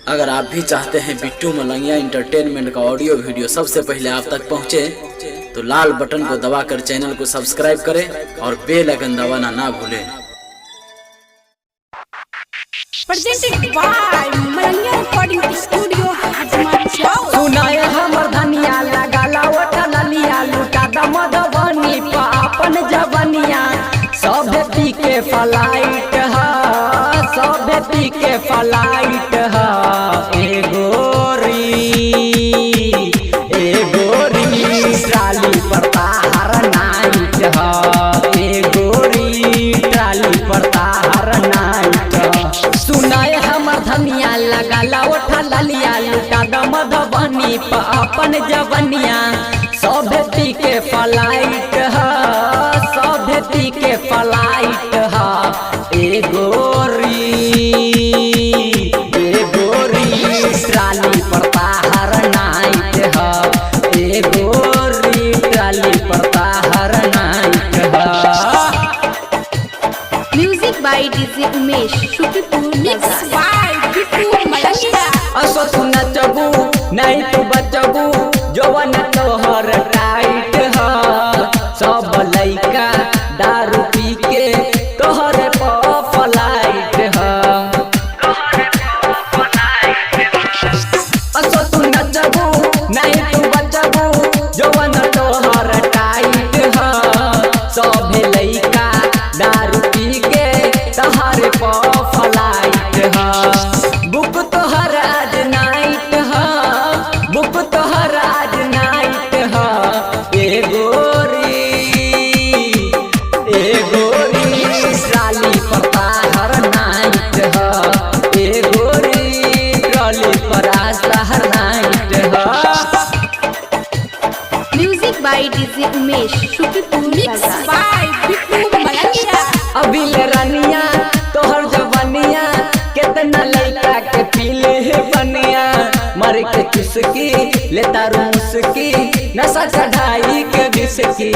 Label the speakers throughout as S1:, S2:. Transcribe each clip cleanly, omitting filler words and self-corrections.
S1: अगर आप भी चाहते हैं बिट्टू मलंगिया इंटरटेनमेंट का ऑडियो वीडियो सबसे पहले आप तक पहुंचे, तो लाल बटन को दबाकर चैनल को सब्सक्राइब करें और बेल आइकन दबाना ना भूलें।
S2: Presented by Mlangya Recording Studio, Hajmat.
S3: सुनाए हमर धनिया लगाला ओठा लिया लुटा दमदवनी पा अपन जवनिया सब पी के फ्लाइट है, सब पी के फ्लाइट है। ए गोरी ट्राली पर तार नाइट है, ए गोरी ट्राली पर तार नाइट है। सुनाए हमर धनिया लगाला ओठा लिया लुटा दमदवनी पा अपन जवनिया सब पी के फ्लाइट है, सब पी के फ्लाइट है। ए गोरी ट्राली पर तार नाइट है, ए गोरी ट्राली पर तार नाइट है।
S2: Music by DJ Umesh, Shukipur, Mix by Bittu Mlangya.
S3: असो तू नचबू नहीं तू बचबू जवन तोहर टाइट है। सब लइका दारू पी के तोहर फ्लाइट है। असो तू नचबू नहीं तू बचबू जवन तोहर टाइट है। सब लइका दारू पी के तोहर फ्लाइट है। बुक तोहर आज नाइट है, बुक तोहर आज नाइट है। ए गोरी ट्राली पर तार नाइट है, ए गोरी ट्राली पर आज तार नाइट है।
S2: Music by DJ Umesh, Shukipur, Mix by Bittu Mlangya.
S3: अभी ले रनिया तोहर जवनिया कितना लइका के पीले है बनिया मर के चुसकी लेता रूसकी नशा चढ़ाई के बिसकी।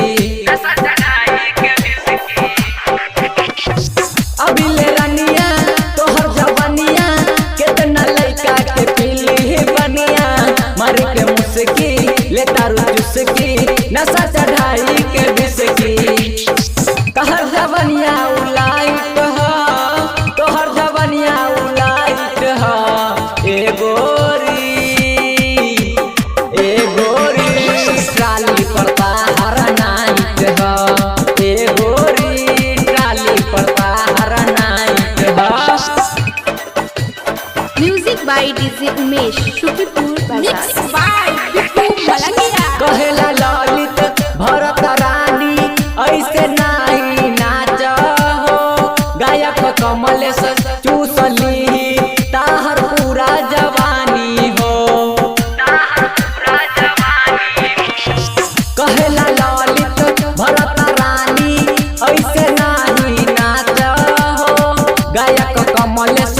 S3: अभी ले रनिया तोहर जवनिया कितना लइका के पीले है बनिया मर के मुसकी लेता रूसकी नशा चढ़ाई के बिसकी। तोहर जवनिया उलाइट है, तोहर जवनिया उलाइट है। ए गोरी ट्राली पर तार नाइट है, ए गोरी ट्राली पर तार नाइट है।
S2: Music by DJ Umesh, Shukipur, Mix by Bittu Mlangya.
S3: कहेला ललित भरत रानी ऐसे नहीं नाच हो। गायक कमलेश चूसली ताहर पूरा जवानी हो। कहेला ललित भरत रानी ऐसे नहीं नाच हो। गायक कमलेश